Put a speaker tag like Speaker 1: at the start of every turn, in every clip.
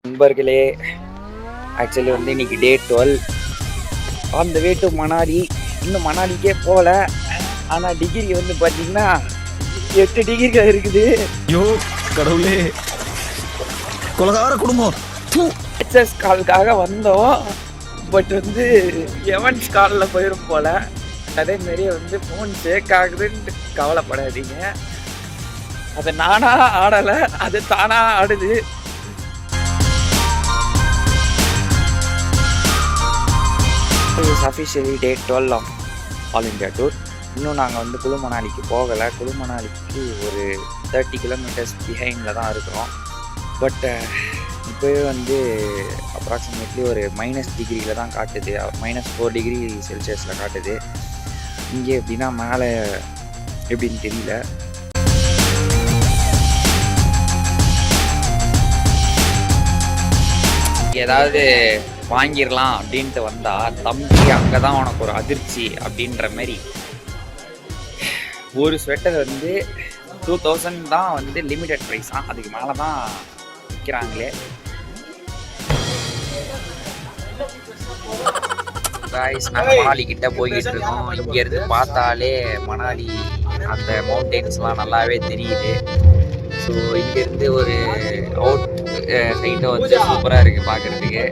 Speaker 1: நண்பர்களே, ஆக்சுவலி வந்து இன்னைக்கு டே 12 on the way to Manali. இன்னும் மணாலிக்கே போகல. ஆனால் டிகிரி வந்து பார்த்தீங்கன்னா 8 டிகிரிகள் இருக்குது.
Speaker 2: ஐயோ கடவுளே, கொலகார குடும்பம்.
Speaker 1: ஹெச்எஸ் காலுக்காக வந்தோம். பட் வந்து எவன்ஸ் காலில் போயிடும் போல். அதே மாரி வந்து ஃபோன் ஷேக் ஆகுதுன்னு கவலைப்படாதீங்க. அதை நானாக ஆடலை, அது தானாக ஆடுது. Officially day 12 of all India tour. இன்னும் நாங்கள் வந்து குழு மணாலிக்கு போகலை. குழு மணாலிக்கு ஒரு 30 கிலோமீட்டர்ஸ் பிஹைண்டில் தான் இருக்கிறோம். பட் இப்போவே வந்து அப்ராக்சிமேட்லி ஒரு -, டிகிரியில் தான் காட்டுது. -4 டிகிரி செல்சியஸில் காட்டுது. இங்கே எப்படின்னா மேலே எப்படின்னு தெரியல. ஏதாவது வாங்கிடலாம் அப்படின்ட்டு வந்தால் தம்பி அங்கே தான் உனக்கு ஒரு அதிர்ச்சி அப்படின்ற மாதிரி ஒரு ஸ்வெட்டர் வந்து 2000 தான் வந்து லிமிட்டட் ப்ரைஸ் தான். அதுக்கு மேலே தான் விற்கிறாங்களே. நாங்கள் மணாலி கிட்ட போய்கிட்டு இருக்கோம். இங்கேருந்து பார்த்தாலே மணாலி அந்த மவுண்டெயின்ஸ்லாம் நல்லாவே தெரியுது. ஸோ இங்கேருந்து ஒரு அவுட் சைட்டை வந்து சூப்பராக இருக்குது பார்க்குறதுக்கு.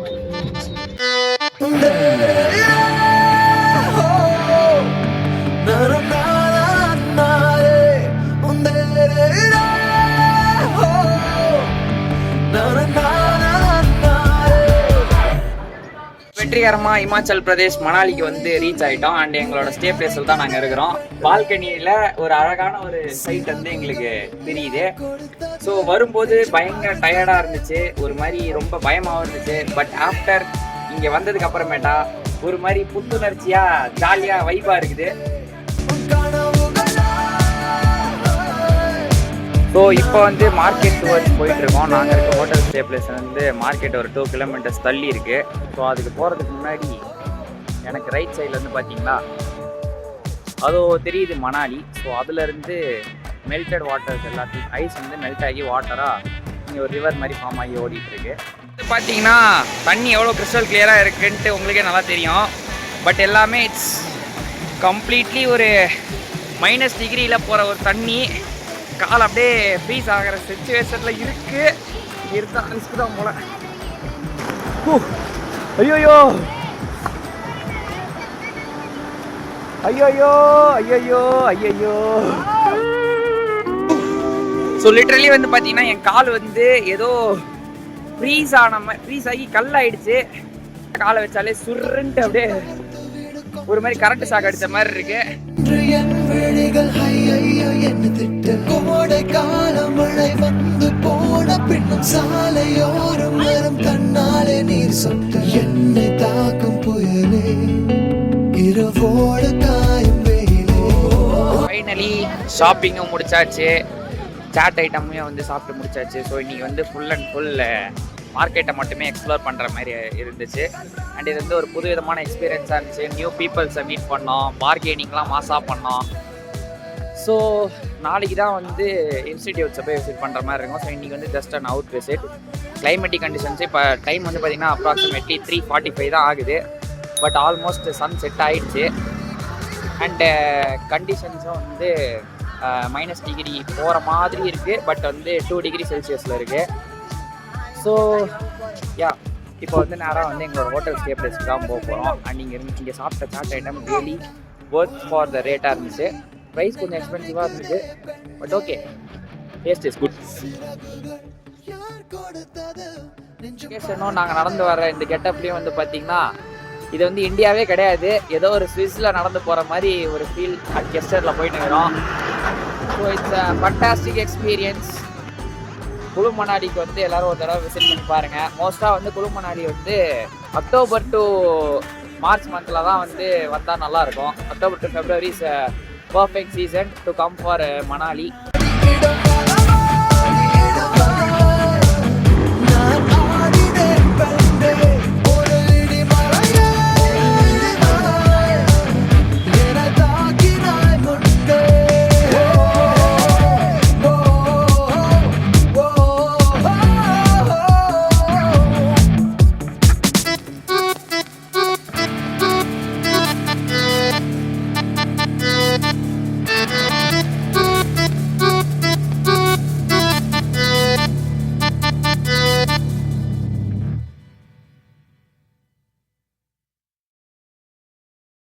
Speaker 1: வெற்றிகரமாக இமாச்சல் பிரதேஷ் மணாலிக்கு வந்து ரீச் ஆகிட்டோம். அண்ட் எங்களோட ஸ்டே பிளேஸில் தான் நாங்கள் இருக்கிறோம். பால்கனியில் ஒரு அழகான ஒரு சைட் வந்து எங்களுக்கு தெரியுது. ஸோ வரும்போது பயங்கர டயர்டாக இருந்துச்சு, ஒரு மாதிரி ரொம்ப பயமாகவும் இருந்துச்சு. பட் ஆஃப்டர் இங்கே வந்ததுக்கு அப்புறமேட்டா ஒரு மாதிரி புத்துணர்ச்சியாக ஜாலியாக வைப்பாக இருக்குது. ஸோ இப்போ வந்து மார்க்கெட் டுவர்ட்ஸ் போயிட்டுருக்கோம். நாங்கள் இருக்க ஹோட்டல் ஸ்டே பிளேஸ் வந்து மார்க்கெட் ஒரு 2 கிலோமீட்டர்ஸ் தள்ளி இருக்குது. ஸோ அதுக்கு போகிறதுக்கு முன்னாடி எனக்கு ரைட் சைடில் வந்து பார்த்தீங்கன்னா அதோ தெரியுது மணாலி. ஸோ அதுலேருந்து மெல்டட் வாட்டர்ஸ் எல்லாத்தையும் ஐஸ் வந்து மெல்ட் ஆகி வாட்டராக இங்கே ஒரு ரிவர் மாதிரி ஃபார்ம் ஆகி ஓடிட்டுருக்கு. இது பார்த்தீங்கன்னா தண்ணி எவ்வளோ கிறிஸ்டல் கிளியராக இருக்குன்ட்டு உங்களுக்கே நல்லா தெரியும். பட் எல்லாமே இட்ஸ் கம்ப்ளீட்லி ஒரு -, டிகிரியில் போகிற ஒரு தண்ணி. கால் அப்படியே ஃப்ரீஸ் ஆகிற சிச்சுவேஷனில் இருக்குது. இருந்தால் ரிஸ்க் தான் போல. ஐயோயோ ஐயோயோ ஐயோயோ ஐயோயோ. ஸோ லிட்ரலி வந்து பார்த்தீங்கன்னா என் கால் வந்து ஏதோ ஃப்ரீஸ் ஆகி கல்லாயிடுச்சு. காலை வச்சாலே சுருன்ட்டு அப்படியே ஒரு மாதிரி கரண்ட் ஷாக் அடித்த மாதிரி இருக்கு. ஃபைனலி ஷாப்பிங்கும் முடிச்சாச்சு, சாட் ஐட்டமையும் வந்து சாப்பிட்டு முடிச்சாச்சு. ஸோ இன்னைக்கு வந்து ஃபுல் அண்ட் ஃபுல் மார்க்கெட்டை மட்டுமே எக்ஸ்ப்ளோர் பண்ணுற மாதிரி இருந்துச்சு. அண்ட் இது வந்து ஒரு புது விதமான எக்ஸ்பீரியன்ஸாக இருந்துச்சு. நியூ பீப்புள்ஸை மீட் பண்ணோம், பார்கெனிங்லாம் மாசாக பண்ணோம். ஸோ நாளைக்கு தான் வந்து இன்ஸ்டிடியூட்ஸை போய் விசிட் பண்ணுற மாதிரி இருக்கும். ஸோ இன்றைக்கி வந்து just an out visit. Climatic conditions இப்போ டைம் வந்து பார்த்திங்கன்னா அப்ராக்சிமேட்லி 3:45 தான் ஆகுது. பட் ஆல்மோஸ்ட் சன் செட் ஆகிடுச்சு. அண்டு கண்டிஷன்ஸும் வந்து -, டிகிரி போகிற மாதிரி இருக்குது. பட் வந்து 2 டிகிரி செல்சியஸில் இருக்குது. ஸோ யா இப்போ வந்து நேராக வந்து எங்களோட ஹோட்டல் ஸ்டே பிளேஸ்க்கு தான் போக போகிறோம். அண்ட் இங்கே சாப்பிட்ட chaat item really worth for the ரேட்டாக இருந்துச்சு. ப்ரைஸ் கொஞ்சம் எக்ஸ்பென்சிவாக இருந்துச்சு. But okay, taste is good. லொக்கேஷனும் நாங்கள் நடந்து வர இந்த கெட்டப்லேயும் வந்து பார்த்திங்கன்னா இது வந்து இந்தியாவே கிடையாது. ஏதோ ஒரு ஸ்விஸ்ஸில் நடந்து போகிற மாதிரி ஒரு ஃபீல் அட் கெஸ்டரில் போயிட்டு இருக்கிறோம். So it's a fantastic experience. குழு மணாலிக்கு வந்து எல்லோரும் ஒரு தடவை விசிட் பண்ணி பாருங்கள். மோஸ்ட்டாக வந்து குழு மணாலி வந்து அக்டோபர் டு மார்ச் மந்தில் தான் வந்து வந்தால் நல்லாயிருக்கும். October to February is perfect season to come for Manali.